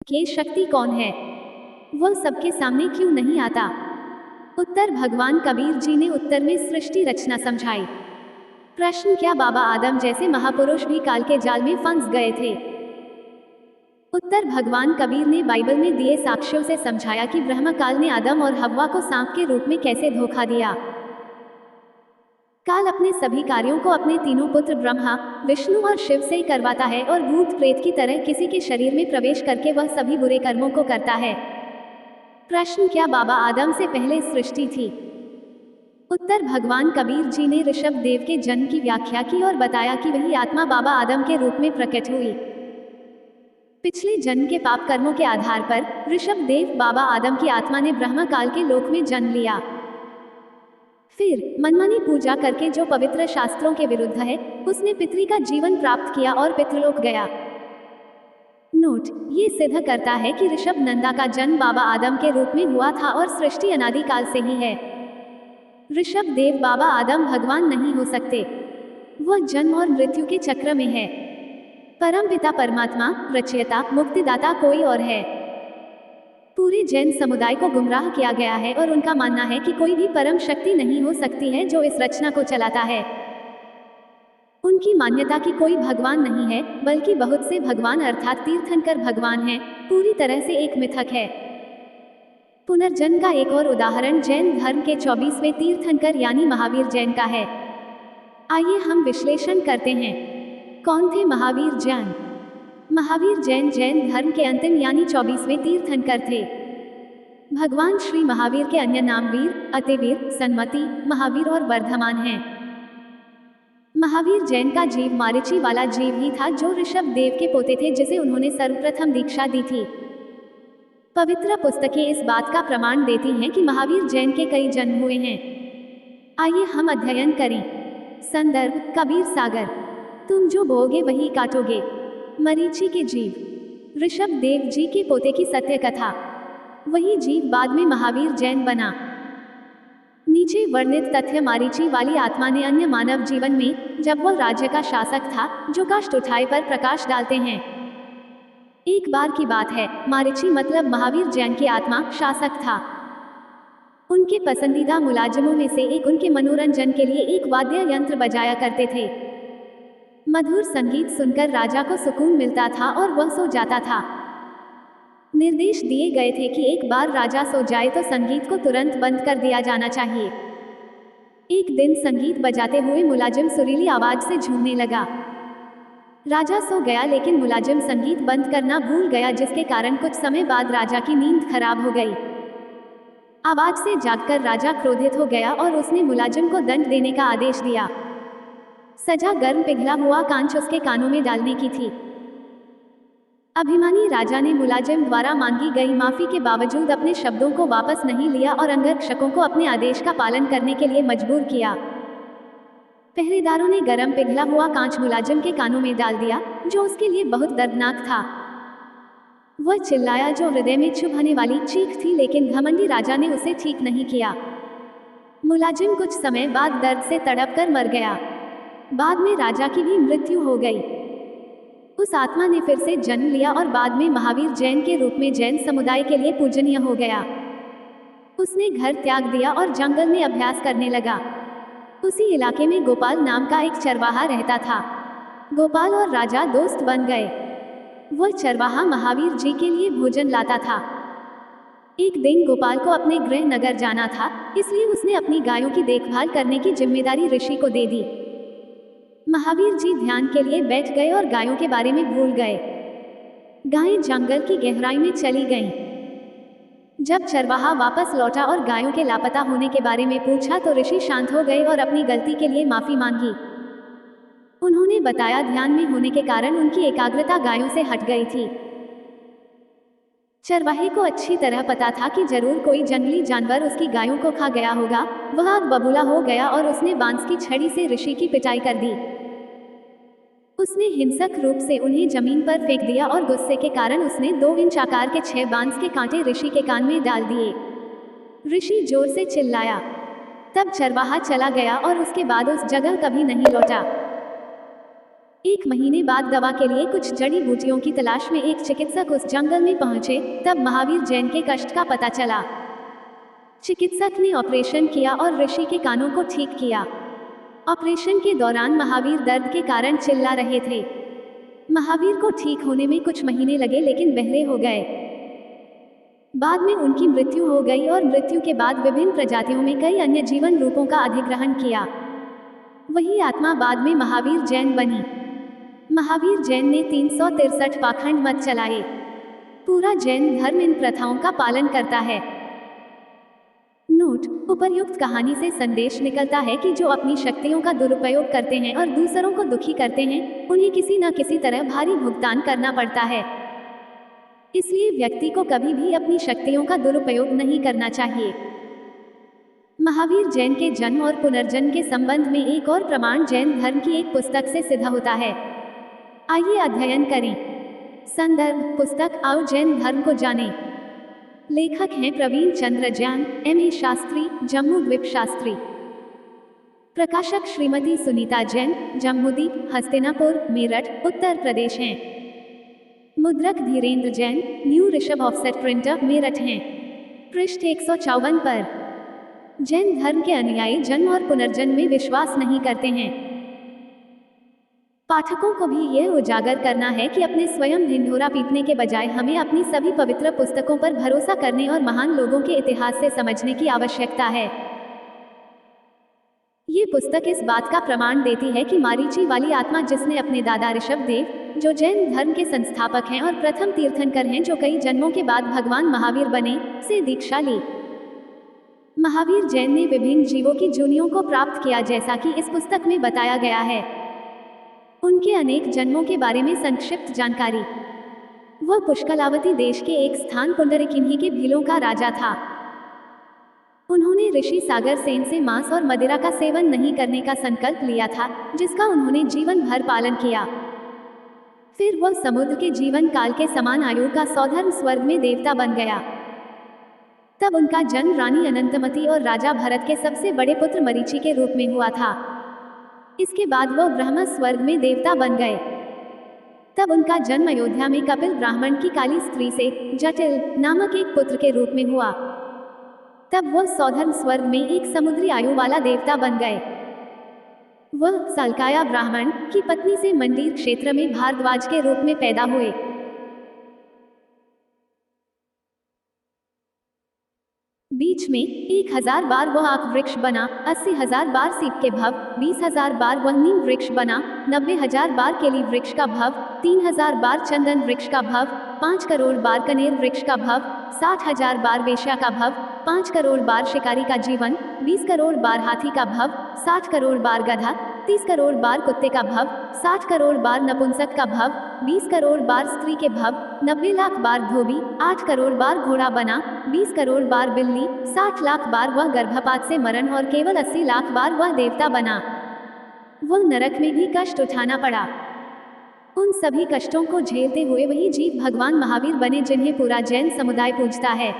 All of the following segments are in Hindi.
ये शक्ति कौन है? वह सबके सामने क्यों नहीं आता? उत्तर भगवान कबीर जी ने उत्तर में सृष्टि रचना समझाई। प्रश्न, क्या बाबा आदम जैसे महापुरुष भी काल के जाल में फंस गए थे? उत्तर, भगवान कबीर ने बाइबल में दिए साक्ष्यों से समझाया कि ब्रह्म काल ने आदम और हव्वा को सांप के रूप में कैसे धोखा दिया। काल अपने सभी कार्यों को अपने तीनों पुत्र ब्रह्मा, विष्णु और शिव से ही करवाता है और भूत प्रेत की तरह किसी के शरीर में प्रवेश करके वह सभी बुरे कर्मों को करता है। प्रश्न, क्या बाबा आदम से पहले सृष्टि थी? उत्तर, भगवान कबीर जी ने ऋषभ देव के जन्म की व्याख्या की और बताया कि वही आत्मा बाबा आदम के रूप में प्रकट हुई। पिछले जन्म के पाप कर्मों के आधार पर ऋषभ देव बाबा आदम की आत्मा ने ब्रह्म काल के लोक में जन्म लिया। फिर मनमानी पूजा करके, जो पवित्र शास्त्रों के विरुद्ध है, उसने पितरी का जीवन प्राप्त किया और पितृलोक गया। नोट, ये सिद्ध करता है कि ऋषभ नंदा का जन्म बाबा आदम के रूप में हुआ था और सृष्टि अनादिकाल से ही है। ऋषभ देव बाबा आदम भगवान नहीं हो सकते, वह जन्म और मृत्यु के चक्र में है। परमपिता परमात्मा, रचयिता, मुक्तिदाता कोई और है। पूरे जैन समुदाय को गुमराह किया गया है और उनका मानना है कि कोई भी परम शक्ति नहीं हो सकती है जो इस रचना को चलाता है। उनकी मान्यता कि कोई भगवान नहीं है, बल्कि बहुत से भगवान अर्थात तीर्थंकर भगवान हैं, पूरी तरह से एक मिथक है। पुनर्जन्म का एक और उदाहरण जैन धर्म के 24वें तीर्थंकर यानी महावीर जैन का है। आइए हम विश्लेषण करते हैं। कौन थे महावीर जैन? महावीर जैन जैन धर्म के अंतिम यानी 24वें तीर्थंकर थे। भगवान श्री महावीर के अन्य नाम वीर, अतिवीर, सन्मति, महावीर और वर्धमान हैं। महावीर जैन का जीव मारीची वाला जीव ही था जो ऋषभ देव के पोते थे, जिसे उन्होंने सर्वप्रथम दीक्षा दी थी। पवित्र पुस्तकें इस बात का प्रमाण देती हैं कि महावीर जैन के कई जन्म हुए हैं। आइए हम अध्ययन करें। संदर्भ, कबीर सागर। तुम जो बोओगे वही काटोगे। मरीचि के जीव, ऋषभ देव जी के पोते की सत्य कथा। वही जीव बाद में महावीर जैन बना। नीचे वर्णित तथ्य मारीची वाली आत्मा ने अन्य मानव जीवन में, जब वह राज्य का शासक था, जो कष्ट उठाए पर प्रकाश डालते हैं। एक बार की बात है, मारीची मतलब महावीर जैन की आत्मा शासक था। उनके पसंदीदा मुलाजिमों में से एक उनके मनोरंजन के लिए एक वाद्य यंत्र बजाया करते थे। मधुर संगीत सुनकर राजा को सुकून मिलता था और वह सो जाता था। निर्देश दिए गए थे कि एक बार राजा सो जाए तो संगीत को तुरंत बंद कर दिया जाना चाहिए। एक दिन संगीत बजाते हुए मुलाजिम सुरीली आवाज से झूमने लगा। राजा सो गया, लेकिन मुलाजिम संगीत बंद करना भूल गया, जिसके कारण कुछ समय बाद राजा की नींद खराब हो गई। आवाज से जागकर राजा क्रोधित हो गया और उसने मुलाजिम को दंड देने का आदेश दिया। सजा गर्म पिघला हुआ कांच उसके कानों में डालने की थी। अभिमानी राजा ने मुलाजिम द्वारा मांगी गई माफी के बावजूद अपने शब्दों को वापस नहीं लिया और अंगरक्षकों को अपने आदेश का पालन करने के लिए मजबूर किया। पहरेदारों ने गरम पिघला हुआ कांच मुलाजिम के कानों में डाल दिया, जो उसके लिए बहुत दर्दनाक था। वह चिल्लाया, जो हृदय में चुभने वाली चीख थी, लेकिन घमंडी राजा ने उसे ठीक नहीं किया। मुलाजिम कुछ समय बाद दर्द से तड़प कर मर गया। बाद में राजा की भी मृत्यु हो गई। उस आत्मा ने फिर से जन्म लिया और बाद में महावीर जैन के रूप में जैन समुदाय के लिए पूजनीय हो गया। उसने घर त्याग दिया और जंगल में अभ्यास करने लगा। उसी इलाके में गोपाल नाम का एक चरवाहा रहता था। गोपाल और राजा दोस्त बन गए। वह चरवाहा महावीर जी के लिए भोजन लाता था। एक दिन गोपाल को अपने गृह नगर जाना था, इसलिए उसने अपनी गायों की देखभाल करने की जिम्मेदारी ऋषि को दे दी। महावीर जी ध्यान के लिए बैठ गए और गायों के बारे में भूल गए। गायें जंगल की गहराई में चली गईं। जब चरवाहा वापस लौटा और गायों के लापता होने के बारे में पूछा तो ऋषि शांत हो गए और अपनी गलती के लिए माफी मांगी। उन्होंने बताया, ध्यान में होने के कारण उनकी एकाग्रता गायों से हट गई थी। चरवाहे को अच्छी तरह पता था कि जरूर कोई जंगली जानवर उसकी गायों को खा गया होगा। वह आग बबूला हो गया और उसने बांस की छड़ी से ऋषि की पिटाई कर दी। उसने हिंसक रूप से उन्हें जमीन पर फेंक दिया और गुस्से के कारण उसने 2 इंच आकार के 6 बांस के कांटे ऋषि के कान में डाल दिए। ऋषि जोर से चिल्लाया। तब चरवाहा चला गया और उसके बाद उस जगह कभी नहीं लौटा। 1 महीने बाद दवा के लिए कुछ जड़ी बूटियों की तलाश में एक चिकित्सक उस जंगल में पहुंचे, तब महावीर जैन के कष्ट का पता चला। चिकित्सक ने ऑपरेशन किया और ऋषि के कानों को ठीक किया। ऑपरेशन के दौरान महावीर दर्द के कारण चिल्ला रहे थे। महावीर को ठीक होने में कुछ महीने लगे, लेकिन बहरे हो गए। बाद में उनकी मृत्यु हो गई और मृत्यु के बाद विभिन्न प्रजातियों में कई अन्य जीवन रूपों का अधिग्रहण किया। वही आत्मा बाद में महावीर जैन बनी। महावीर जैन ने 363 पाखंड मत चलाए। पूरा जैन धर्म इन प्रथाओं का पालन करता है। नोट: उपर्युक्त कहानी से संदेश निकलता है कि जो अपनी शक्तियों का दुरुपयोग करते हैं और दूसरों को दुखी करते हैं, उन्हें किसी न किसी तरह भारी भुगतान करना पड़ता है। इसलिए व्यक्ति को कभी भी अपनी शक्तियों का दुरुपयोग नहीं करना चाहिए। महावीर जैन के जन्म और पुनर्जन्म के संबंध में एक और प्रमाण जैन धर्म की एक पुस्तक से सिद्ध होता है। आइए अध्ययन करें। संदर्भ: पुस्तक आओ जैन धर्म को जानें। लेखक हैं प्रवीण चंद्र जैन, M.A. शास्त्री, जम्मू द्वीप शास्त्री। प्रकाशक श्रीमती सुनीता जैन, जम्मूद्वीप, हस्तिनापुर, मेरठ, उत्तर प्रदेश हैं। मुद्रक Dhirendra Jain, new Rishabh offset printer, Meerut हैं। पृष्ठ 154 पर। जैन धर्म के अनुयायी जन्म और पुनर्जन्म में विश्वास नहीं करते हैं। पाठकों को भी यह उजागर करना है कि अपने स्वयं ढिंढोरा पीटने के बजाय हमें अपनी सभी पवित्र पुस्तकों पर भरोसा करने और महान लोगों के इतिहास से समझने की आवश्यकता है। ये पुस्तक इस बात का प्रमाण देती है कि मारीची वाली आत्मा, जिसने अपने दादा ऋषभ देव, जो जैन धर्म के संस्थापक हैं और प्रथम तीर्थंकर हैं जो कई जन्मों के बाद भगवान महावीर बने, से दीक्षा ली। महावीर जैन ने विभिन्न जीवों की जूनियों को प्राप्त किया, जैसा कि इस पुस्तक में बताया गया है। उनके अनेक जन्मों के बारे में संक्षिप्त जानकारी। वह पुष्कलावती देश के एक स्थान पुंडरीकिन्ही के भीलों का राजा था। उन्होंने ऋषि सागर सेन से मांस और मदिरा का सेवन नहीं करने का संकल्प लिया था, जिसका उन्होंने जीवन भर पालन किया। फिर वह समुद्र के जीवन काल के समान आयु का सौधर्म स्वर्ग में देवता बन गया। तब उनका जन्म रानी अनंतमती और राजा भरत के सबसे बड़े पुत्र मरीचि के रूप में हुआ था। इसके बाद वह ब्रह्म स्वर्ग में देवता बन गए। तब उनका जन्म अयोध्या में कपिल ब्राह्मण की काली स्त्री से जटिल नामक एक पुत्र के रूप में हुआ। तब वह सौधर्म स्वर्ग में एक समुद्री आयु वाला देवता बन गए। वह सलकाया ब्राह्मण की पत्नी से मंडीर क्षेत्र में भारद्वाज के रूप में पैदा हुए। बीच में 1000 बार वह आक वृक्ष बना, 80,000 बार सीप के भव, 20,000 बार वह नीम वृक्ष बना, 90,000 बार केली वृक्ष का भव, 3,000 बार चंदन वृक्ष का भव, 5 करोड़ बार कनेर वृक्ष का भव, 60,000 बार वेश्या का भव, 5 करोड़ बार शिकारी का जीवन, 20 करोड़ बार हाथी का भव, 60 करोड़ बार गधा, 30 करोड़ बार कुत्ते का भव, 60 करोड़ बार नपुंसक का भव, 20 करोड़ बार स्त्री के भव, 90 लाख बार धोबी, 8 करोड़ बार घोड़ा बना, 20 करोड़ बार बिल्ली, 60 लाख बार वह गर्भपात से मरण और केवल 80 लाख बार वह देवता बना। वह नरक में भी कष्ट उठाना पड़ा। उन सभी कष्टों को झेलते हुए वही जीव भगवान महावीर बने, जिन्हें पूरा जैन समुदाय पूजता है।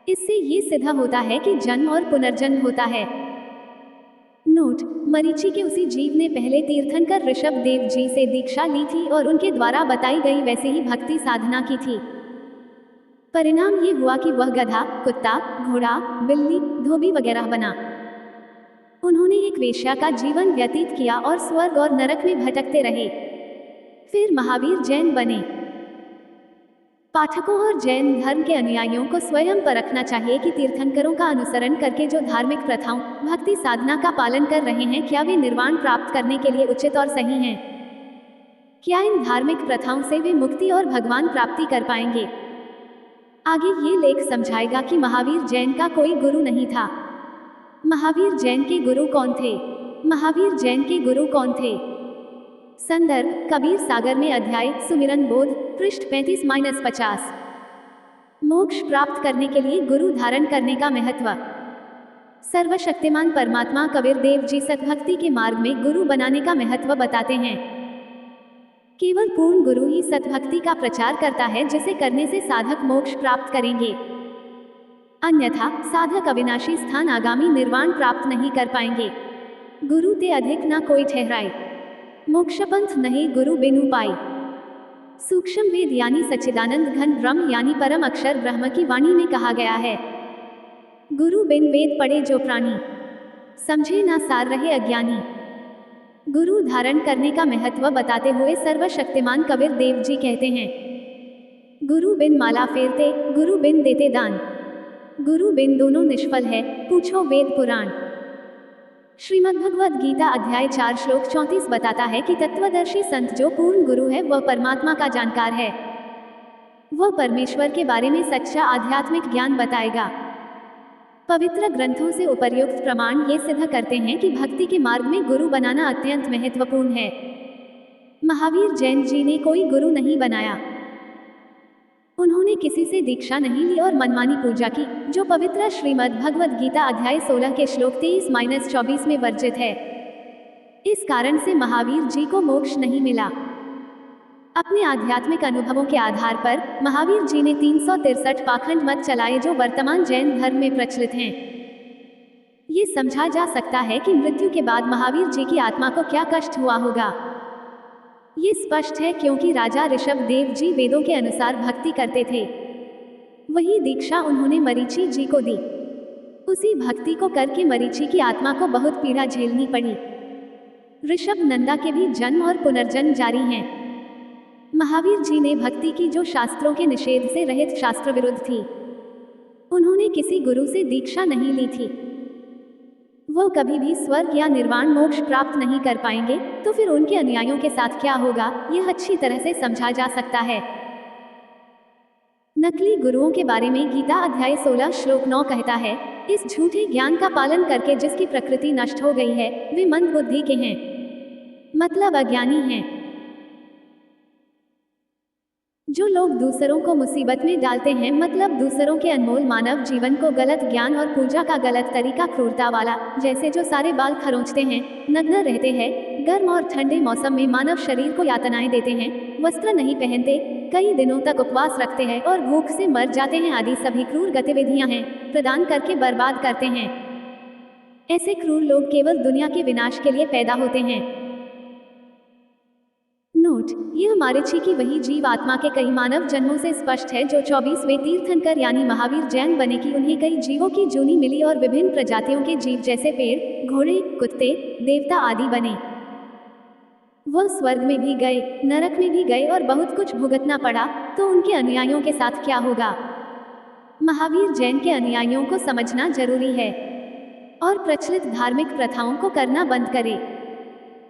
इससे ये सिद्ध होता है कि जन्म और पुनर्जन्म होता है। नोट: मरीचि के उसी जीव ने पहले तीर्थंकर ऋषभ देव जी से दीक्षा ली थी और उनके द्वारा बताई गई वैसे ही भक्ति साधना की थी। परिणाम ये हुआ कि वह गधा, कुत्ता, घोड़ा, बिल्ली, धोबी वगैरह बना। उन्होंने एक वेश्या का जीवन व्यतीत किया और स्वर्ग और नरक में भटकते रहे। फिर महावीर जैन बने। पाठकों और जैन धर्म के अनुयायियों को स्वयं परखना चाहिए कि तीर्थंकरों का अनुसरण करके जो धार्मिक प्रथाओं, भक्ति साधना का पालन कर रहे हैं, क्या वे निर्वाण प्राप्त करने के लिए उचित और सही हैं? क्या इन धार्मिक प्रथाओं से वे मुक्ति और भगवान प्राप्ति कर पाएंगे? आगे ये लेख समझाएगा कि महावीर जैन का कोई गुरु नहीं था। महावीर जैन के गुरु कौन थे? महावीर जैन के गुरु कौन थे? संदर्भ: कबीर सागर में अध्याय सुमिरन बोध, पृष्ठ 35-50। मोक्ष प्राप्त करने के लिए गुरु धारण करने का महत्व। सर्वशक्तिमान परमात्मा कबीर देव जी सतभक्ति के मार्ग में गुरु बनाने का महत्व बताते हैं। केवल पूर्ण गुरु ही सतभक्ति का प्रचार करता है, जिसे करने से साधक मोक्ष प्राप्त करेंगे। अन्यथा साधक अविनाशी स्थान आगामी निर्वाण प्राप्त नहीं कर पाएंगे। गुरु ते अधिक ना कोई ठहराए। मोक्षपंथ नहीं गुरु बिनु पाई। सूक्ष्म वेद यानी सच्चिदानंद घन ब्रह्म यानी परम अक्षर ब्रह्म की वाणी में कहा गया है, गुरु बिन वेद पढ़े जो प्राणी, समझे ना सार रहे अज्ञानी। गुरु धारण करने का महत्व बताते हुए सर्वशक्तिमान कबीर देव जी कहते हैं, गुरु बिन माला फेरते, गुरु बिन देते दान, गुरु बिन दोनों निष्फल है, पूछो वेद पुराण। श्रीमद्भगवद गीता अध्याय 4 श्लोक 34 बताता है कि तत्वदर्शी संत जो पूर्ण गुरु है वह परमात्मा का जानकार है, वह परमेश्वर के बारे में सच्चा आध्यात्मिक ज्ञान बताएगा। पवित्र ग्रंथों से उपर्युक्त प्रमाण ये सिद्ध करते हैं कि भक्ति के मार्ग में गुरु बनाना अत्यंत महत्वपूर्ण है। महावीर जैन जी ने कोई गुरु नहीं बनाया, उन्होंने किसी से दीक्षा नहीं ली और मनमानी पूजा की, जो पवित्र श्रीमद् भगवद गीता अध्याय 16 के श्लोक 23-24 में वर्जित है। इस कारण से महावीर जी को मोक्ष नहीं मिला। अपने आध्यात्मिक अनुभवों के आधार पर महावीर जी ने 363 पाखंड मत चलाए जो वर्तमान जैन धर्म में प्रचलित हैं। ये समझा जा सकता है कि मृत्यु के बाद महावीर जी की आत्मा को क्या कष्ट हुआ होगा। ये स्पष्ट है क्योंकि राजा ऋषभ देव जी वेदों के अनुसार भक्ति करते थे, वही दीक्षा उन्होंने मरीचि जी को दी। उसी भक्ति को करके मरीचि की आत्मा को बहुत पीड़ा झेलनी पड़ी। ऋषभ नंदा के भी जन्म और पुनर्जन्म जारी हैं। महावीर जी ने भक्ति की जो शास्त्रों के निषेध से रहित शास्त्र विरुद्ध थी। उन्होंने किसी गुरु से दीक्षा नहीं ली थी। वो कभी भी स्वर्ग या निर्वाण मोक्ष प्राप्त नहीं कर पाएंगे, तो फिर उनके अनुयायियों के साथ क्या होगा, यह अच्छी तरह से समझा जा सकता है। नकली गुरुओं के बारे में गीता अध्याय 16 श्लोक 9 कहता है, इस झूठे ज्ञान का पालन करके जिसकी प्रकृति नष्ट हो गई है वे मंद बुद्धि के हैं, मतलब अज्ञानी हैं। जो लोग दूसरों को मुसीबत में डालते हैं, मतलब दूसरों के अनमोल मानव जीवन को गलत ज्ञान और पूजा का गलत तरीका, क्रूरता वाला, जैसे जो सारे बाल खरोंचते हैं, नग्न रहते हैं, गर्म और ठंडे मौसम में मानव शरीर को यातनाएं देते हैं, वस्त्र नहीं पहनते, कई दिनों तक उपवास रखते हैं और भूख से मर जाते हैं आदि सभी क्रूर गतिविधियां हैं, प्रदान करके बर्बाद करते हैं। ऐसे क्रूर लोग केवल दुनिया के विनाश के लिए पैदा होते हैं। नोट, यह मरीचि की वही जीव आत्मा के कई मानव जन्मों से स्पष्ट है जो 24वें तीर्थंकर यानी महावीर जैन बने कि उन्हें कई जीवों की जूनी मिली और विभिन्न प्रजातियों के जीव जैसे पेड़, घोड़े, कुत्ते, देवता आदि बने। वह स्वर्ग में भी गए, नरक में भी गए और बहुत कुछ भुगतना पड़ा, तो उनके अनुयायियों के साथ क्या होगा? महावीर जैन के अनुयायियों को समझना जरूरी है और प्रचलित धार्मिक प्रथाओं को करना बंद करे।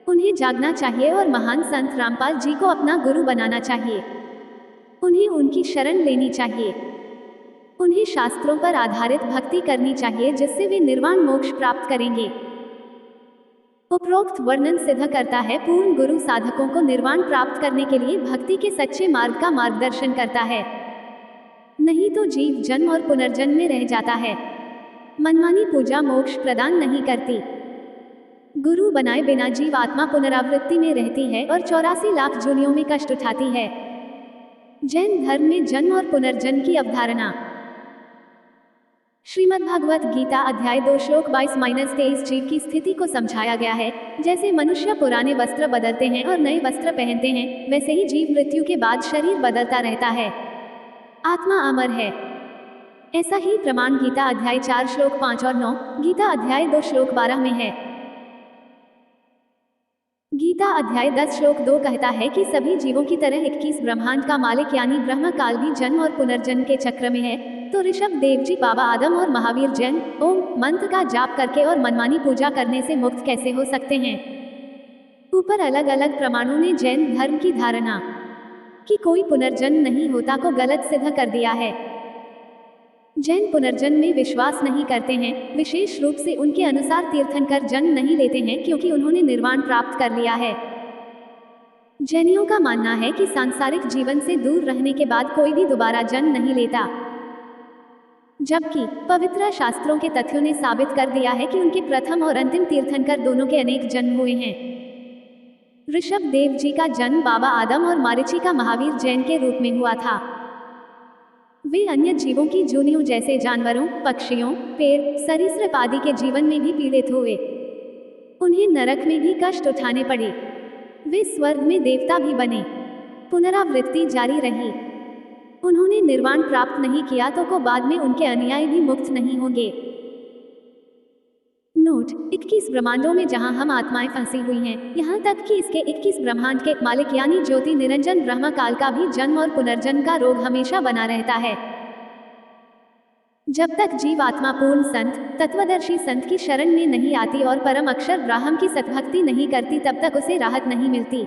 उन्हें जागना चाहिए और महान संत रामपाल जी को अपना गुरु बनाना चाहिए। उन्हें उनकी शरण लेनी चाहिए। उन्हें शास्त्रों पर आधारित भक्ति करनी चाहिए जिससे वे निर्वाण मोक्ष प्राप्त करेंगे। उपरोक्त वर्णन सिद्ध करता है पूर्ण गुरु साधकों को निर्वाण प्राप्त करने के लिए भक्ति के सच्चे मार्ग का मार्गदर्शन करता है, नहीं तो जीव जन्म और पुनर्जन्म में रह जाता है। मनमानी पूजा मोक्ष प्रदान नहीं करती। गुरु बनाए बिना जीव आत्मा पुनरावृत्ति में रहती है और 84 लाख जोनियों में कष्ट उठाती है। जैन धर्म में जन्म और पुनर्जन्म की अवधारणा। श्रीमद्भगवद गीता अध्याय 2 श्लोक 22-23 जीव की स्थिति को समझाया गया है। जैसे मनुष्य पुराने वस्त्र बदलते हैं और नए वस्त्र पहनते हैं, वैसे ही जीव मृत्यु के बाद शरीर बदलता रहता है। आत्मा अमर है। ऐसा ही प्रमाण गीता अध्याय 4 श्लोक 5 और 9, गीता अध्याय 2 श्लोक 12 में है। गीता अध्याय 10 श्लोक 2 कहता है कि सभी जीवों की तरह 21 ब्रह्मांड का मालिक यानी ब्रह्म काल भी जन्म और पुनर्जन्म के चक्र में है। तो ऋषभ देव जी बाबा आदम और महावीर जैन ओम मंत्र का जाप करके और मनमानी पूजा करने से मुक्त कैसे हो सकते हैं? ऊपर अलग अलग प्रमाणों ने जैन धर्म की धारणा कि कोई पुनर्जन्म नहीं होता को गलत सिद्ध कर दिया है। जैन पुनर्जन्म में विश्वास नहीं करते हैं। विशेष रूप से उनके अनुसार तीर्थंकर जन्म नहीं लेते हैं क्योंकि उन्होंने निर्वाण प्राप्त कर लिया है। जैनियों का मानना है कि सांसारिक जीवन से दूर रहने के बाद कोई भी दोबारा जन्म नहीं लेता, जबकि पवित्र शास्त्रों के तथ्यों ने साबित कर दिया है कि उनके प्रथम और अंतिम तीर्थंकर दोनों के अनेक जन्म हुए हैं। ऋषभ देव जी का जन्म बाबा आदम और मरीचि का महावीर जैन के रूप में हुआ था। वे अन्य जीवों की जूनियों जैसे जानवरों, पक्षियों, पेड़, सरीसृप आदि के जीवन में भी पीड़ित हुए। उन्हें नरक में भी कष्ट उठाने पड़े। वे स्वर्ग में देवता भी बने। पुनरावृत्ति जारी रही। उन्होंने निर्वाण प्राप्त नहीं किया तो बाद में उनके अनुयायी भी मुक्त नहीं होंगे। नोट: 21 ब्रह्मांडों में जहां हम आत्माएं फंसी हुई हैं, यहाँ तक कि इसके 21 ब्रह्मांड के मालिक यानी ज्योति निरंजन ब्रह्म काल का भी जन्म और पुनर्जन्म का रोग हमेशा बना रहता है। जब तक जीव आत्मा पूर्ण संत, तत्वदर्शी संत की शरण में नहीं आती और परम अक्षर ब्राह्म की सद्भक्ति नहीं करती, तब तक उसे राहत नहीं मिलती।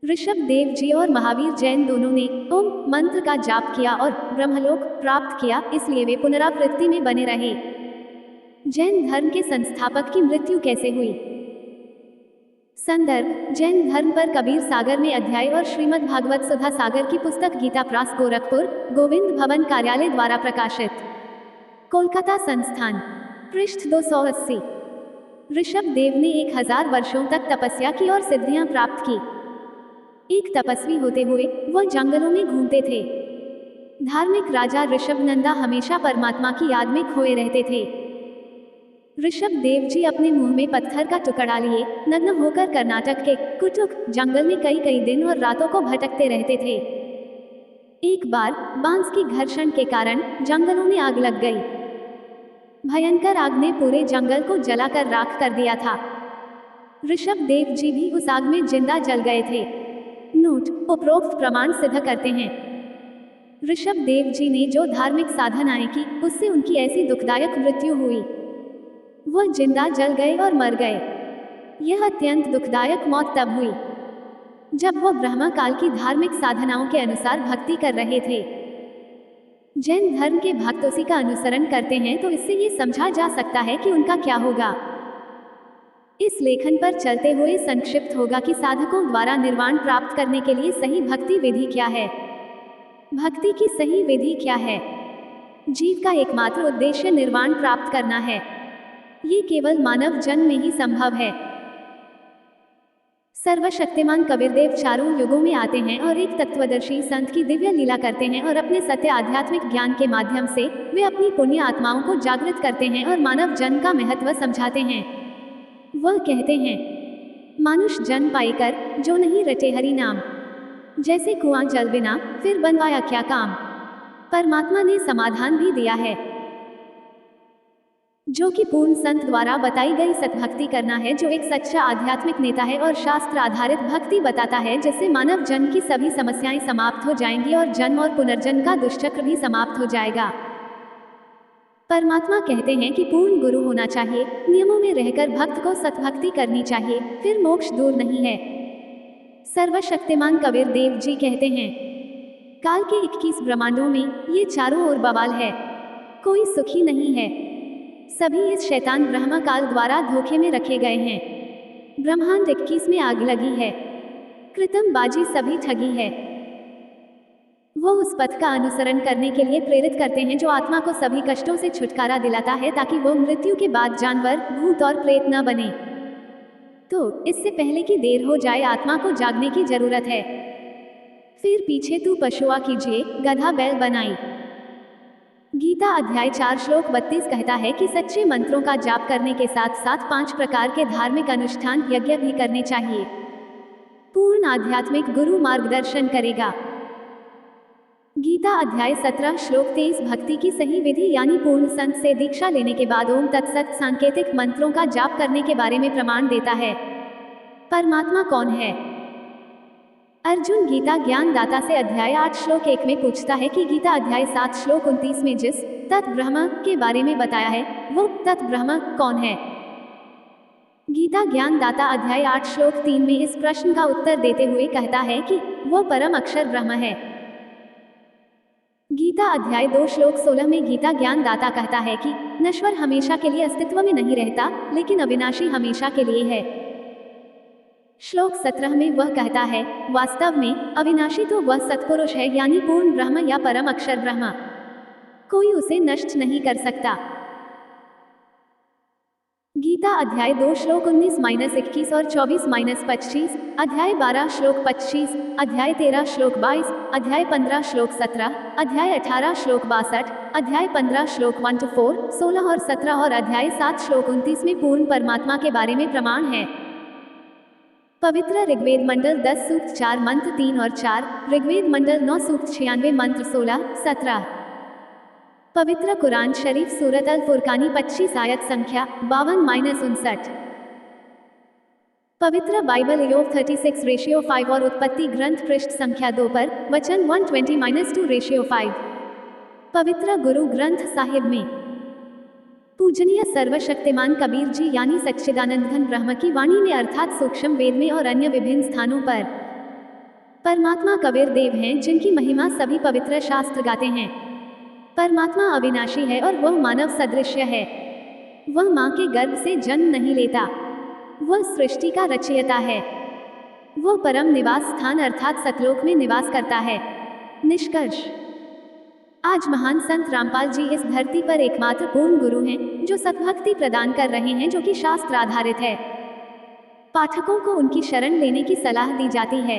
ऋषभ देव जी और महावीर जैन दोनों ने ओम मंत्र का जाप किया और ब्रह्मलोक प्राप्त किया, इसलिए वे पुनरावृत्ति में बने रहे। जैन धर्म के संस्थापक की मृत्यु कैसे हुई? संदर्भ: जैन धर्म पर कबीर सागर में अध्याय और श्रीमद् भागवत सुधा सागर की पुस्तक गीता प्रास गोरखपुर, गोविंद भवन कार्यालय द्वारा प्रकाशित, कोलकाता संस्थान, पृष्ठ 280। ऋषभ देव ने 1000 वर्षों तक तपस्या की और सिद्धियां प्राप्त की। एक तपस्वी होते हुए वह जंगलों में घूमते थे। धार्मिक राजा ऋषभनंदा हमेशा परमात्मा की याद में खोए रहते थे। ऋषभ देव जी अपने मुंह में पत्थर का टुकड़ा लिए नग्न होकर कर्नाटक के कुटुक जंगल में कई दिन और रातों को भटकते रहते थे। एक बार बांस की घर्षण के कारण जंगलों में आग लग गई। भयंकर आग ने पूरे जंगल को जलाकर राख कर दिया था। ऋषभ देव जी भी उस आग में जिंदा जल गए थे। नोट: उपरोक्त प्रमाण सिद्ध करते हैं ऋषभ देव जी ने जो धार्मिक साधनाएं की, उससे उनकी ऐसी दुखदायक मृत्यु हुई। वह जिंदा जल गए और मर गए। यह अत्यंत दुखदायक मौत तब हुई जब वह ब्रह्म काल की धार्मिक साधनाओं के अनुसार भक्ति कर रहे थे। जैन धर्म के भक्त उसी का अनुसरण करते हैं, तो इससे ये समझा जा सकता है कि उनका क्या होगा। इस लेखन पर चलते हुए संक्षिप्त होगा कि साधकों द्वारा निर्वाण प्राप्त करने के लिए सही भक्ति विधि क्या है। भक्ति की सही विधि क्या है? जीव का एकमात्र उद्देश्य निर्वाण प्राप्त करना है। ये केवल मानव जन्म में ही संभव है। सर्वशक्तिमान कबीरदेव चारों युगों में आते हैं और एक तत्वदर्शी संत की दिव्य लीला करते हैं और अपने सत्य आध्यात्मिक ज्ञान के माध्यम से वे अपनी पुण्य आत्माओं को जागृत करते हैं और मानव जन्म का महत्व समझाते हैं। वह कहते हैं, मानुष जन्म पाईकर जो नहीं रटे हरि नाम, जैसे कुआं जल बिना फिर बनवाया क्या काम। परमात्मा ने समाधान भी दिया है, जो कि पूर्ण संत द्वारा बताई गई सत्भक्ति करना है, जो एक सच्चा आध्यात्मिक नेता है और शास्त्र आधारित भक्ति बताता है, जिससे मानव जन्म की सभी समस्याएं समाप्त हो जाएंगी और जन्म और पुनर्जन्म का दुष्चक्र भी समाप्त हो जाएगा। परमात्मा कहते हैं कि पूर्ण गुरु होना चाहिए, नियमों में रहकर भक्त को सत्भक्ति करनी चाहिए, फिर मोक्ष दूर नहीं है। सर्वशक्तिमान कबीर देव जी कहते हैं, काल के 21 ब्रह्मांडों में ये चारों ओर बवाल है, कोई सुखी नहीं है। सभी इस शैतान ब्रह्म काल द्वारा धोखे में रखे गए हैं। ब्रह्मांड 21 में आग लगी है, कृतम बाजी सभी ठगी है। वो उस पथ का अनुसरण करने के लिए प्रेरित करते हैं जो आत्मा को सभी कष्टों से छुटकारा दिलाता है, ताकि वो मृत्यु के बाद जानवर, भूत और प्रेत न बने। तो इससे पहले कि देर हो जाए, आत्मा को जागने की जरूरत है। फिर पीछे तू पशुआ कीजिए, गधा बैल बनाई। गीता अध्याय 4 श्लोक 32 कहता है कि सच्चे मंत्रों का जाप करने के साथ साथ 5 प्रकार के धार्मिक अनुष्ठान यज्ञ भी करने चाहिए। पूर्ण आध्यात्मिक गुरु मार्गदर्शन करेगा। गीता अध्याय 17 श्लोक 23 भक्ति की सही विधि यानी पूर्ण संत से दीक्षा लेने के बाद ओम तत्सत सांकेतिक मंत्रों का जाप करने के बारे में प्रमाण देता है। परमात्मा कौन है? अर्जुन गीता ज्ञान दाता से अध्याय 8 श्लोक 1 में पूछता है कि गीता अध्याय 7 श्लोक 29 में जिस तत् ब्रह्म के बारे में बताया है, वो तत् ब्रह्म कौन है? गीता ज्ञान दाता अध्याय 8 श्लोक 3 में इस प्रश्न का उत्तर देते हुए कहता है कि वो परम अक्षर ब्रह्म है। गीता अध्याय 2 श्लोक 16 में गीता ज्ञान दाता कहता है कि नश्वर हमेशा के लिए अस्तित्व में नहीं रहता, लेकिन अविनाशी हमेशा के लिए है। श्लोक 17 में वह कहता है, वास्तव में अविनाशी तो वह सत्पुरुष है, यानी पूर्ण ब्रह्म या परम अक्षर ब्रह्म। कोई उसे नष्ट नहीं कर सकता। गीता अध्याय 2 श्लोक 19-21 और 24-25, अध्याय 12 श्लोक 25, अध्याय 13 श्लोक 22, अध्याय 15 श्लोक 17, अध्याय 18 श्लोक 62, अध्याय 15 श्लोक 1-4, 16 और 17 और अध्याय 7 श्लोक 29 में पूर्ण परमात्मा के बारे में प्रमाण है। पवित्र ऋग्वेद मंडल 10 सूक्त 4 मंत्र 3 और 4, ऋग्वेद मंडल 9 सूक्त 96 मंत्र 16, 17। पवित्र कुरान शरीफ सूरत अल फुरकानी 25 आयत संख्या 52-59। पवित्र बाइबल इयोब 36:5 और उत्पत्ति ग्रंथ पृष्ठ संख्या 2 पर वचन 120-2:5। पवित्र गुरु ग्रंथ साहिब में पूजनीय सर्वशक्तिमान कबीर जी यानी सच्चिदानंद घन ब्रह्म की वाणी में अर्थात सूक्ष्म वेद में और अन्य विभिन्न स्थानों पर परमात्मा कबीर देव हैं, जिनकी महिमा सभी पवित्र शास्त्र गाते हैं। परमात्मा अविनाशी है और वह मानव सदृश्य है। वह मां के गर्भ से जन्म नहीं लेता। वह सृष्टि का रचयिता है। वह परम निवास स्थान अर्थात सतलोक में निवास करता है। निष्कर्ष, आज महान संत रामपाल जी इस धरती पर एकमात्र पूर्ण गुरु हैं, जो सतभक्ति प्रदान कर रहे हैं, जो कि शास्त्र आधारित है। पाठकों को उनकी शरण लेने की सलाह दी जाती है।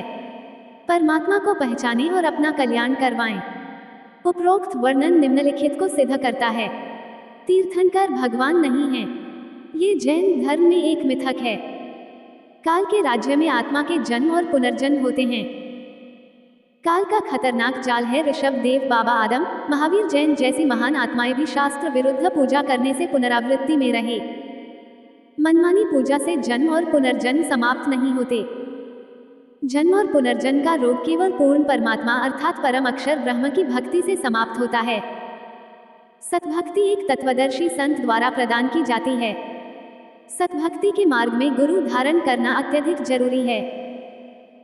परमात्मा को पहचानें और अपना कल्याण करवाएं। उपरोक्त वर्णन निम्नलिखित को सिद्ध करता है। तीर्थंकर भगवान नहीं हैं। ये जैन धर्म में एक मिथक है। काल के राज्य में आत्मा के जन्म और पुनर्जन्म होते हैं। काल का खतरनाक जाल है। ऋषभ देव, बाबा आदम, महावीर जैन जैसी महान आत्माएं भी शास्त्र विरुद्ध पूजा करने से पुनरावृत्ति में रहे। मनमानी पूजा से जन्म और पुनर्जन्म समाप्त नहीं होते। जन्म और पुनर्जन्म का रोग केवल पूर्ण परमात्मा अर्थात परम अक्षर ब्रह्म की भक्ति से समाप्त होता है। सतभक्ति एक तत्वदर्शी संत द्वारा प्रदान की जाती है। सतभक्ति के मार्ग में गुरु धारण करना अत्यधिक जरूरी है।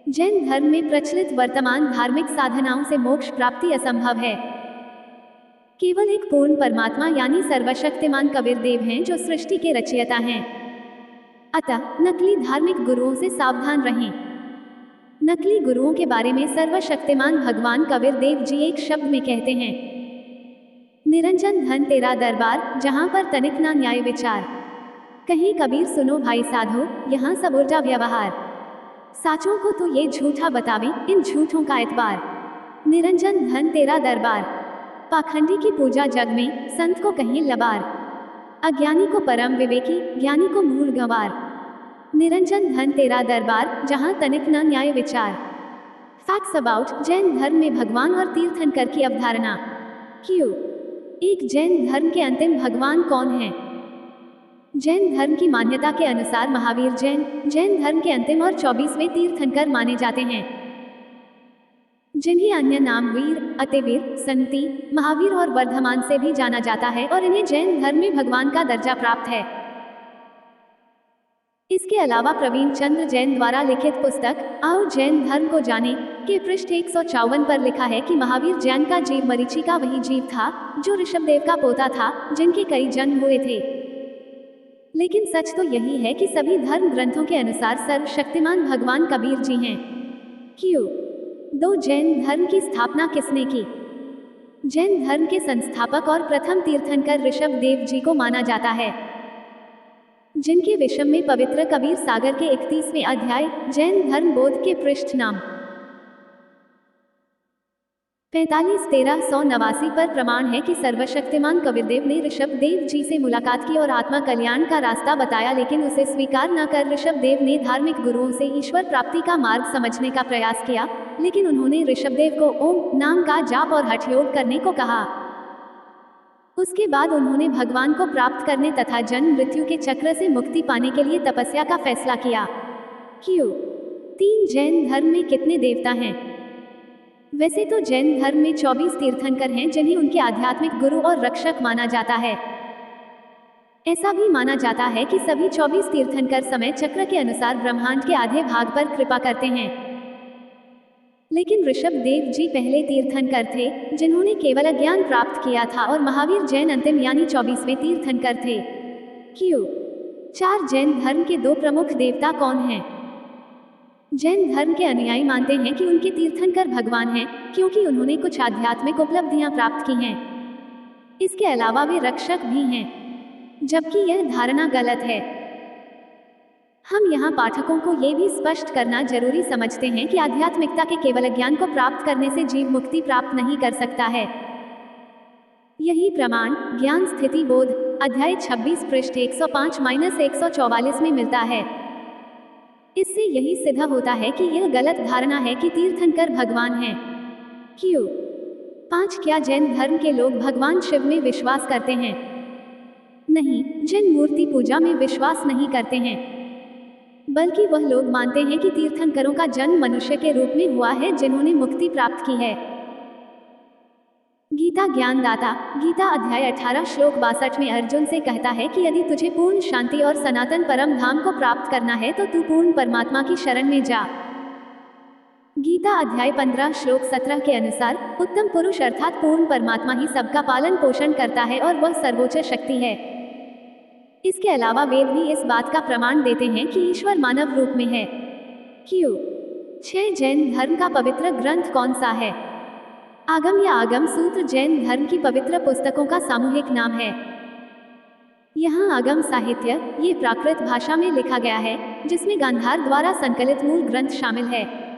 जैन धर्म में प्रचलित वर्तमान धार्मिक साधनाओं से मोक्ष प्राप्ति असंभव है। केवल एक पूर्ण परमात्मा यानी सर्वशक्तिमान कबीर देव हैं, जो सृष्टि के रचयिता हैं। अतः नकली धार्मिक गुरुओं से सावधान रहें। नकली गुरुओं के बारे में सर्वशक्तिमान भगवान कबीर देव जी एक शब्द में कहते हैं, निरंजन धन तेरा दरबार, जहां पर तनिक ना न्याय विचार। कहीं कबीर सुनो भाई साधो, यहाँ सब उर्जा व्यवहार। साचों को तो ये झूठा बतावे, इन झूठों का एतबार। निरंजन धन तेरा दरबार। पाखंडी की पूजा जग में, संत को कहीं लबार। अज्ञानी को परम विवेकी, ज्ञानी को मूल गंवार। निरंजन धन तेरा दरबार, जहां तनिक न न्याय विचार। फैक्ट्स अबाउट जैन धर्म में भगवान और तीर्थंकर की अवधारणा। क्यों? एक जैन धर्म के अंतिम भगवान कौन है? जैन धर्म की मान्यता के अनुसार महावीर जैन धर्म के अंतिम और 24वें तीर्थंकर माने जाते हैं, जिन्हें अन्य नाम वीर, अतिवीर, संती, महावीर और वर्धमान से भी जाना जाता है और इन्हें जैन धर्म में भगवान का दर्जा प्राप्त है। इसके अलावा प्रवीण चंद्र जैन द्वारा लिखित पुस्तक आओ जैन धर्म को जाने के पृष्ठ 154 पर लिखा है कि महावीर जैन का जीव मरीचि का वही जीव था जो ऋषभदेव का पोता था, जिनके कई जन्म हुए थे। लेकिन सच तो यही है कि सभी धर्म ग्रंथों के अनुसार सर्वशक्तिमान भगवान कबीर जी हैं। क्यों? 2 जैन धर्म की स्थापना किसने की? जैन धर्म के संस्थापक और प्रथम तीर्थंकर ऋषभ देव जी को माना जाता है, जिनके विषय में पवित्र कबीर सागर के 31वें अध्याय जैन धर्म बोध के पृष्ठ नाम 45-1389 पर प्रमाण है कि सर्वशक्तिमान कबीरदेव ने ऋषभ देव जी से मुलाकात की और आत्मा कल्याण का रास्ता बताया, लेकिन उसे स्वीकार न कर ऋषभ देव ने धार्मिक गुरुओं से ईश्वर प्राप्ति का मार्ग समझने का प्रयास किया, लेकिन उन्होंने ऋषभदेव को ओम नाम का जाप और हठ योग करने को कहा। उसके बाद उन्होंने भगवान को प्राप्त करने तथा जन्म मृत्यु के चक्र से मुक्ति पाने के लिए तपस्या का फैसला किया। क्यों? 3 जैन धर्म में कितने देवता हैं? वैसे तो जैन धर्म में 24 तीर्थंकर हैं, जिन्हें उनके आध्यात्मिक गुरु और रक्षक माना जाता है। ऐसा भी माना जाता है कि सभी 24 तीर्थंकर समय चक्र के अनुसार ब्रह्मांड के आधे भाग पर कृपा करते हैं। लेकिन ऋषभ देव जी पहले तीर्थंकर थे, जिन्होंने केवल ज्ञान प्राप्त किया था, और महावीर जैन अंतिम यानी 24वें तीर्थंकर थे। क्यों? 4 जैन धर्म के 2 प्रमुख देवता कौन हैं? जैन धर्म के अनुयायी मानते हैं कि उनके तीर्थंकर भगवान हैं, क्योंकि उन्होंने कुछ आध्यात्मिक उपलब्धियां प्राप्त की हैं। इसके अलावा वे रक्षक भी हैं, जबकि यह धारणा गलत है। हम यहाँ पाठकों को ये भी स्पष्ट करना जरूरी समझते हैं कि आध्यात्मिकता के केवल ज्ञान को प्राप्त करने से जीव मुक्ति प्राप्त नहीं कर सकता है। यही प्रमाण ज्ञान स्थिति बोध अध्याय 26 पृष्ठ 105-144 में मिलता है। इससे यही सिद्ध होता है कि यह गलत धारणा है कि तीर्थंकर भगवान हैं। क्यों? 5 क्या जैन धर्म के लोग भगवान शिव में विश्वास करते हैं? नहीं, जैन मूर्ति पूजा में विश्वास नहीं करते हैं, बल्कि वह लोग मानते हैं कि तीर्थंकरों का जन्म मनुष्य के रूप में हुआ है जिन्होंने मुक्ति प्राप्त की है। गीता ज्ञानदाता गीता अध्याय 18 श्लोक 62 में अर्जुन से कहता है कि यदि तुझे पूर्ण शांति और सनातन परम धाम को प्राप्त करना है तो तू पूर्ण परमात्मा की शरण में जा। गीता अध्याय 15 श्लोक 17 के अनुसार उत्तम पुरुष अर्थात पूर्ण परमात्मा ही सबका पालन पोषण करता है और वह सर्वोच्च शक्ति है। इसके अलावा वेद भी इस बात का प्रमाण देते हैं कि ईश्वर मानव रूप में है। क्यों? 6 जैन धर्म का पवित्र ग्रंथ कौन सा है? आगम या आगम सूत्र जैन धर्म की पवित्र पुस्तकों का सामूहिक नाम है। यहाँ आगम साहित्य ये प्राकृत भाषा में लिखा गया है, जिसमें गांधार द्वारा संकलित मूल ग्रंथ शामिल है।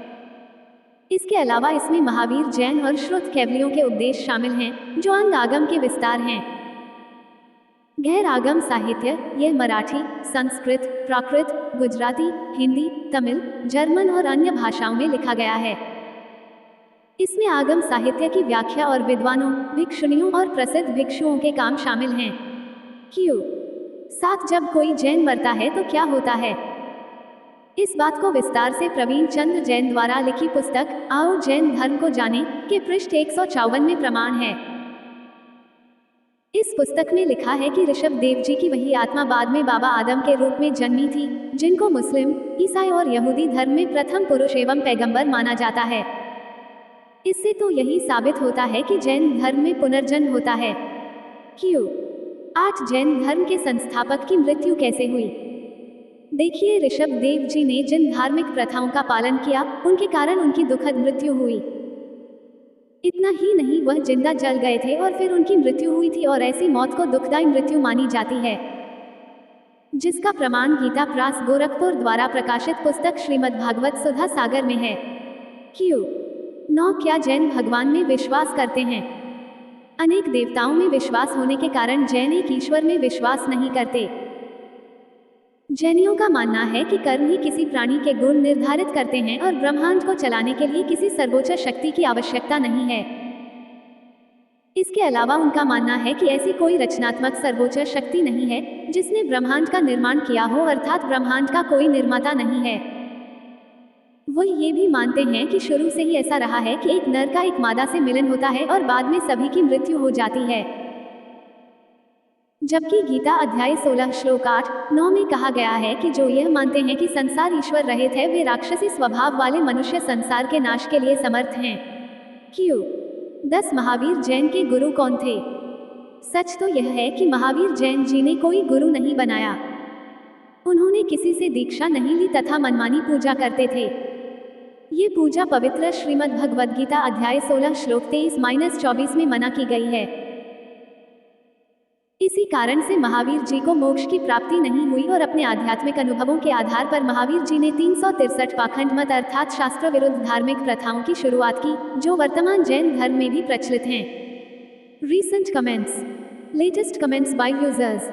इसके अलावा इसमें महावीर जैन और श्रुत कैवलियों के उपदेश शामिल हैं, जो अंग आगम के विस्तार हैं। गैर आगम साहित्य यह मराठी, संस्कृत, प्राकृत, गुजराती, हिंदी, तमिल, जर्मन और अन्य भाषाओं में लिखा गया है। इसमें आगम साहित्य की व्याख्या और विद्वानों, भिक्षुणियों और प्रसिद्ध भिक्षुओं के काम शामिल हैं। क्यों? 7 जब कोई जैन मरता है तो क्या होता है? इस बात को विस्तार से प्रवीण चंद्र जैन द्वारा लिखी पुस्तक आओ जैन धर्म को जाने के पृष्ठ 154 में प्रमाण है। इस पुस्तक में लिखा है कि ऋषभ देव जी की वही आत्मा बाद में बाबा आदम के रूप में जन्मी थी, जिनको मुस्लिम, ईसाई और यहूदी धर्म में प्रथम पुरुष एवं पैगंबर माना जाता है। इससे तो यही साबित होता है कि जैन धर्म में पुनर्जन्म होता है। क्यों? 8 जैन धर्म के संस्थापक की मृत्यु कैसे हुई? देखिए, ऋषभ देव जी ने जिन धार्मिक प्रथाओं का पालन किया, उनके कारण उनकी दुखद मृत्यु हुई। इतना ही नहीं, वह जिंदा जल गए थे और फिर उनकी मृत्यु हुई थी, और ऐसी मौत को दुखदायी मृत्यु मानी जाती है, जिसका प्रमाण गीता प्रास गोरखपुर द्वारा प्रकाशित पुस्तक श्रीमद्भागवत सुधा सागर में है। क्यों? 9 क्या जैन भगवान में विश्वास करते हैं? अनेक देवताओं में विश्वास होने के कारण जैन एक ईश्वर में विश्वास नहीं करते। जैनियों का मानना है कि कर्म ही किसी प्राणी के गुण निर्धारित करते हैं और ब्रह्मांड को चलाने के लिए किसी सर्वोच्च शक्ति की आवश्यकता नहीं है। इसके अलावा उनका मानना है कि ऐसी कोई रचनात्मक सर्वोच्च शक्ति नहीं है जिसने ब्रह्मांड का निर्माण किया हो, अर्थात ब्रह्मांड का कोई निर्माता नहीं है। वो ये भी मानते हैं कि शुरू से ही ऐसा रहा है कि एक नर का एक मादा से मिलन होता है और बाद में सभी की मृत्यु हो जाती है। जबकि गीता अध्याय 16 श्लोक 8-9 में कहा गया है कि जो यह मानते हैं कि संसार ईश्वर रहित है, वे राक्षसी स्वभाव वाले मनुष्य संसार के नाश के लिए समर्थ हैं। क्यों? 10 महावीर जैन के गुरु कौन थे? सच तो यह है कि महावीर जैन जी ने कोई गुरु नहीं बनाया। उन्होंने किसी से दीक्षा नहीं ली तथा मनमानी पूजा करते थे। ये पूजा पवित्र श्रीमद् भगवद गीता अध्याय 16 श्लोक 23-24 में मना की गई है। इसी कारण से महावीर जी को मोक्ष की प्राप्ति नहीं हुई और अपने आध्यात्मिक अनुभवों के आधार पर महावीर जी ने 363 पाखंड मत अर्थात शास्त्र विरुद्ध धार्मिक प्रथाओं की शुरुआत की, जो वर्तमान जैन धर्म में भी प्रचलित हैं। Recent comments, latest comments by users.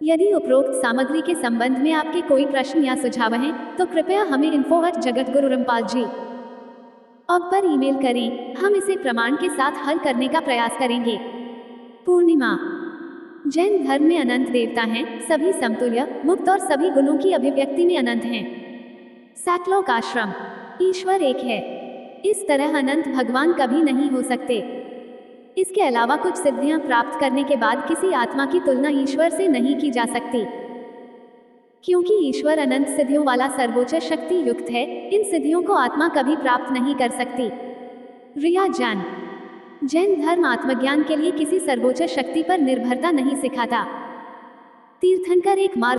यदि उपरोक्त सामग्री के संबंध में आपके कोई प्रश्न या सुझाव हैं, तो कृपया हमें info@jagatgururampalji.org पर ईमेल करें। हम इसे प्रमाण के साथ हल करने का प्रयास करेंगे। पूर्णिमा। जैन धर्म में अनंत देवता हैं, सभी समतुल्य, मुक्त और सभी गुणों की अभिव्यक्ति में अनंत हैं। सैटलोक आश्रम। ईश्वर एक है। इस तरह अनंत भगवान कभी नहीं हो सकते। इसके अलावा कुछ सिद्धियां प्राप्त करने के बाद किसी आत्मा की तुलना ईश्वर से नहीं की जा सकती, क्योंकि ईश्वर अनंत सिद्धियों वाला सर्वोच्च शक्ति युक्त है। इन सिद्धियों को आत्मा कभी प्राप्त नहीं कर सकती। रिया जैन। जैन धर्म आत्मज्ञान के लिए किसी सर्वोच्च शक्ति पर निर्भरता नहीं सिखाता। तीर्थंकर एक मार्ग